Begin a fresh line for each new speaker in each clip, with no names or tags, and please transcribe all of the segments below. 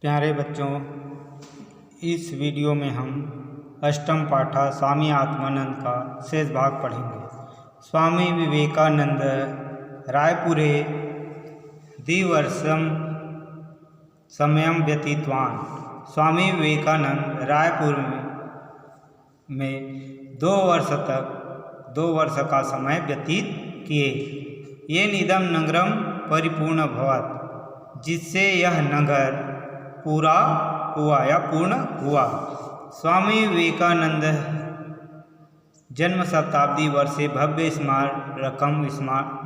प्यारे बच्चों, इस वीडियो में हम अष्टम पाठा स्वामी आत्मानंद का शेष भाग पढ़ेंगे। स्वामी विवेकानंद रायपुरे द्विवर्षं समयं व्यतीतवान्। स्वामी विवेकानंद रायपुर में 2 वर्ष का समय व्यतीत किए। ये निदम नगरम परिपूर्ण भवत्, जिससे यह नगर पूरा हुआ या पूर्ण हुआ। स्वामी विवेकानंद जन्म शताब्दी वर्षे भव्य स्मारकं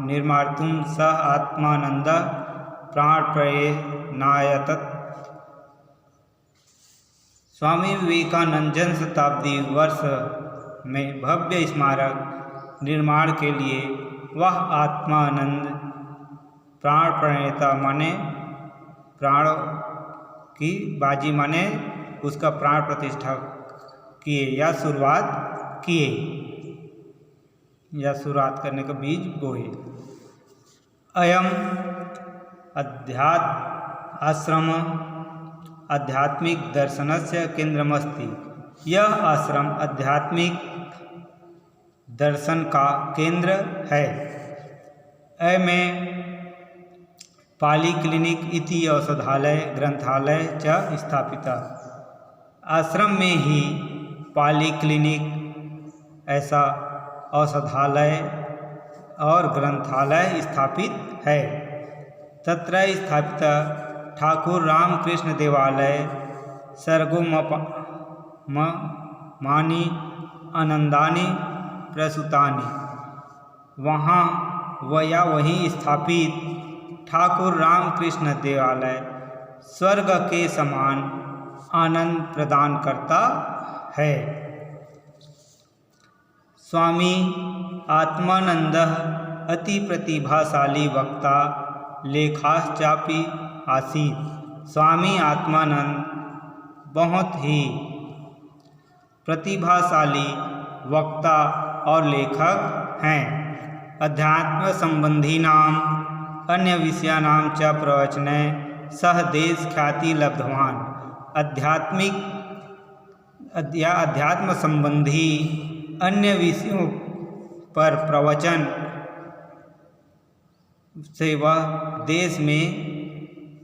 निर्मातुं सः आत्मानन्दः प्राणप्रयणायतत। स्वामी विवेकानंद जन्म शताब्दी वर्ष में भव्य स्मारक निर्माण के लिए वह आत्मानंद प्राणप्रयणता माने प्राण की बाजी माने उसका प्राण प्रतिष्ठा किए या शुरुआत किए या शुरुआत करने का बीज बोए। अयम आश्रम आध्यात्मिक दर्शनस्य केंद्रमस्ति। यह आश्रम आध्यात्मिक दर्शन का केंद्र है। में पाली क्लिनिक इति औषधालय ग्रंथालय च स्थापिता। आश्रम में ही पाली क्लिनिक ऐसा औषधालय और ग्रंथालय स्थापित है। तत्र स्थापित ठाकुर रामकृष्ण देवालय सर्गोमानी आनंदानी प्रसूतानि। वहाँ वहीं स्थापित ठाकुर रामकृष्ण देवालय स्वर्ग के समान आनंद प्रदान करता है। स्वामी आत्मानंद अति प्रतिभाशाली वक्ता लेखाश्चापि आसीत्। स्वामी आत्मानंद बहुत ही प्रतिभाशाली वक्ता और लेखक हैं। अध्यात्म संबंधी नाम अन्य विषयानां च प्रवचने सह देश ख्याति लब्धवान। अध्यात्म संबंधी अन्य विषयों पर प्रवचन से वह देश में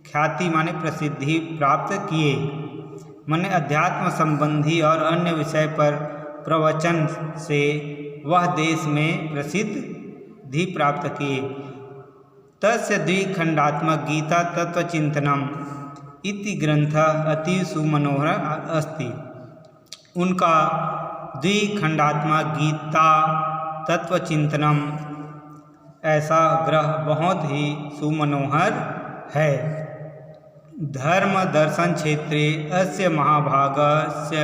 ख्याति माने प्रसिद्धि प्राप्त किए। माने अध्यात्म संबंधी और अन्य विषय पर प्रवचन से वह देश में प्रसिद्धि प्राप्त किए। तस्य द्विखंडात्मक गीता तत्वचिंतनम इति ग्रंथः अति सुमनोहर अस्ति। उनका द्विखंडात्मक गीता तत्वचिंतनम ऐसा ग्रह बहुत ही सुमनोहर है। धर्म दर्शन क्षेत्रे अस्य महाभागस्य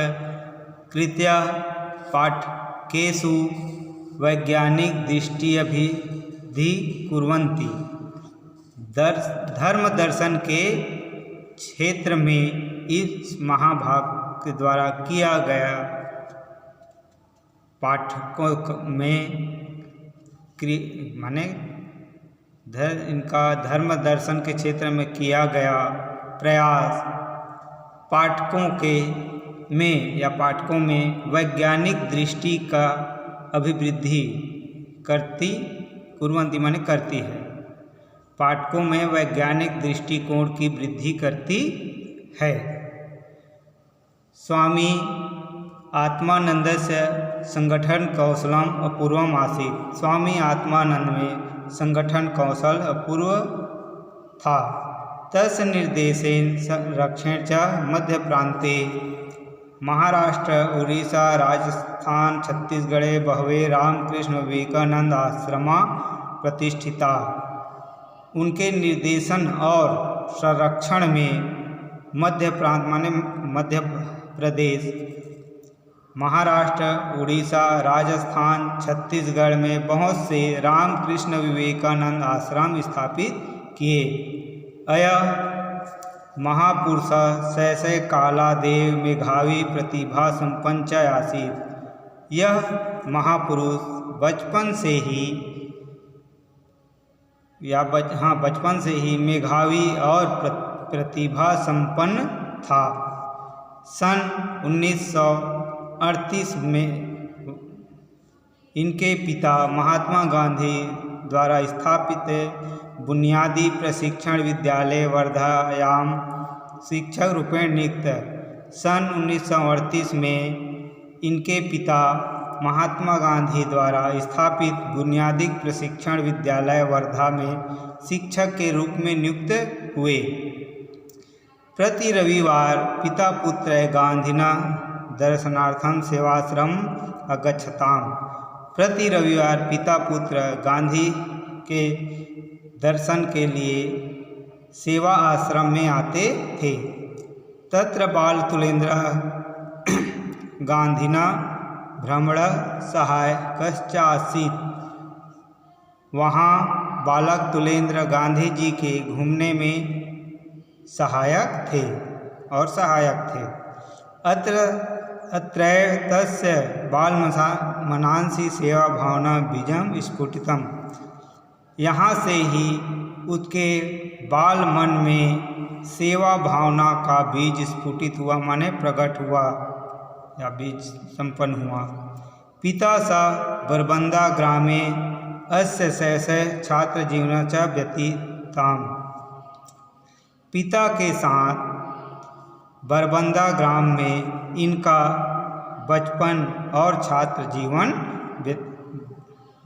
कृतयः पाठकेषु वैज्ञानिक दृष्टिअभिधि कुर्वन्ति। धर्म दर्शन के क्षेत्र में इस महाभाग के द्वारा किया गया पाठकों में माने इनका धर्म दर्शन के क्षेत्र में किया गया प्रयास पाठकों में वैज्ञानिक दृष्टि का अभिवृद्धि कुर्वन्ति माने करती है। पाठकों में वैज्ञानिक दृष्टिकोण की वृद्धि करती है। स्वामी आत्मानंदस्य संगठन कौशलम अपूर्वम आसीत्। स्वामी आत्मानंद में संगठन कौशल अपूर्व था। तस्य निर्देशेन रक्षेण च मध्य प्रांते महाराष्ट्र उड़ीसा राजस्थान छत्तीसगढ़े बहवे रामकृष्ण विवेकानंद आश्रमा प्रतिष्ठिता। उनके निर्देशन और संरक्षण में मध्य प्रांत माने मध्य प्रदेश, महाराष्ट्र, उड़ीसा, राजस्थान, छत्तीसगढ़ में बहुत से रामकृष्ण विवेकानंद आश्रम स्थापित किए। अयः महापुरुष शैशव कालादेव मेधावी प्रतिभा संपन्न च आसीत्। यह महापुरुष बचपन से ही मेधावी और प्रतिभा संपन्न था। सन 1938 में इनके पिता महात्मा गांधी द्वारा स्थापित बुनियादी प्रशिक्षण विद्यालय वर्धायाम शिक्षक रूपेण नियुक्त। सन 1938 में इनके पिता महात्मा गांधी द्वारा स्थापित बुनियादी प्रशिक्षण विद्यालय वर्धा में शिक्षक के रूप में नियुक्त हुए। प्रति रविवार पिता पुत्र गांधिना दर्शनार्थम सेवाश्रम अगच्छताम। प्रति रविवार पिता पुत्र गांधी के दर्शन के लिए सेवा आश्रम में आते थे। तत्र बाल तुलेंद्र गांधिना भ्रमण सहायकश्च आसीत्। वहाँ बालक तुलेंद्र गांधी जी के घूमने में सहायक थे। अत्रैतस्य बालमनांसि सेवा भावना बीजम स्फुटितम। यहाँ से ही उसके बाल मन में सेवा भावना का बीज स्फुटित हुआ, माने प्रकट हुआ या बीज संपन्न हुआ। पिता सा बरबंदा ग्रामे अस्य शैशव छात्र जीवन च व्यतीताम। पिता के साथ बरबंदा ग्राम में इनका बचपन और छात्र जीवन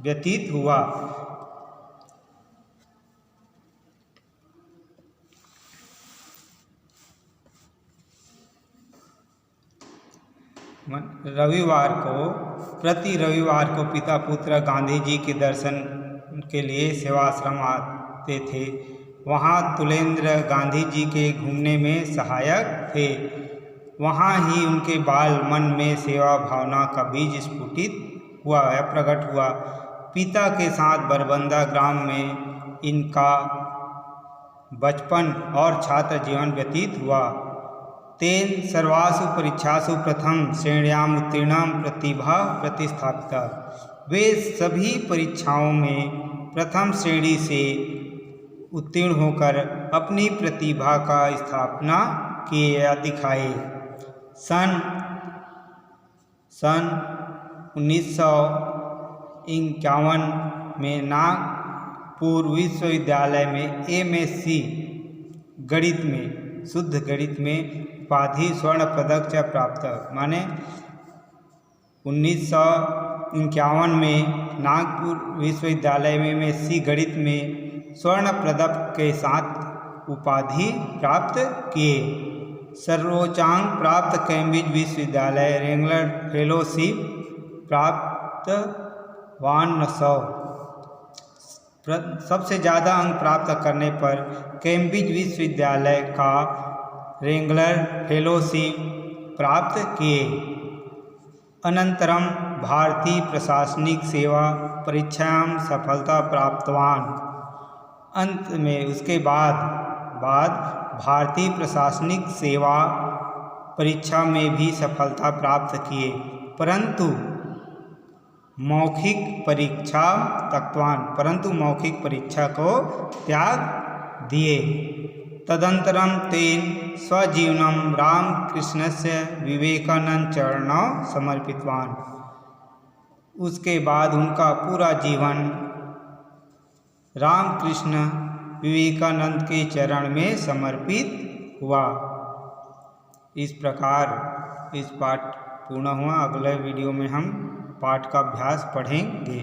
व्यतीत हुआ। प्रति रविवार को पिता पुत्र गांधी जी के दर्शन के लिए सेवाश्रम आते थे। वहाँ तुलेंद्र गांधी जी के घूमने में सहायक थे। वहाँ ही उनके बाल मन में सेवा भावना का बीज स्फुटित हुआ या प्रकट हुआ। पिता के साथ बरबंदा ग्राम में इनका बचपन और छात्र जीवन व्यतीत हुआ। तेन सर्वासु परीक्षासु प्रथम श्रेण्याम उत्तीर्णाम प्रतिभा प्रतिस्थापिता। वे सभी परीक्षाओं में प्रथम श्रेणी से उत्तीर्ण होकर अपनी प्रतिभा का स्थापना किए या दिखाए। सन 1951 में नागपुर विश्वविद्यालय में MSc गणित में शुद्ध गणित में उपाधि स्वर्ण पदक च प्राप्त। माने 1951 में नागपुर विश्वविद्यालय में MSc गणित में स्वर्ण पदक के साथ उपाधि प्राप्त किए। सर्वोच्चांक प्राप्त कैम्ब्रिज विश्वविद्यालय रेगुलर फेलोशिप प्राप्त 100। सबसे ज़्यादा अंक प्राप्त करने पर कैम्ब्रिज विश्वविद्यालय का रेगुलर फेलोशिप प्राप्त किए। अनंतरम भारतीय प्रशासनिक सेवा परीक्षायां सफलता प्राप्तवान। अंत में उसके बाद भारतीय प्रशासनिक सेवा परीक्षा में भी सफलता प्राप्त किए, परंतु मौखिक परीक्षा को त्याग दिए। तदंतरम तेन स्वजीवनं रामकृष्णस्य विवेकानंद चरणौ समर्पितवान। उसके बाद उनका पूरा जीवन रामकृष्ण विवेकानंद के चरण में समर्पित हुआ। इस प्रकार इस पाठ पूर्ण हुआ। अगले वीडियो में हम पाठ का अभ्यास पढ़ेंगे।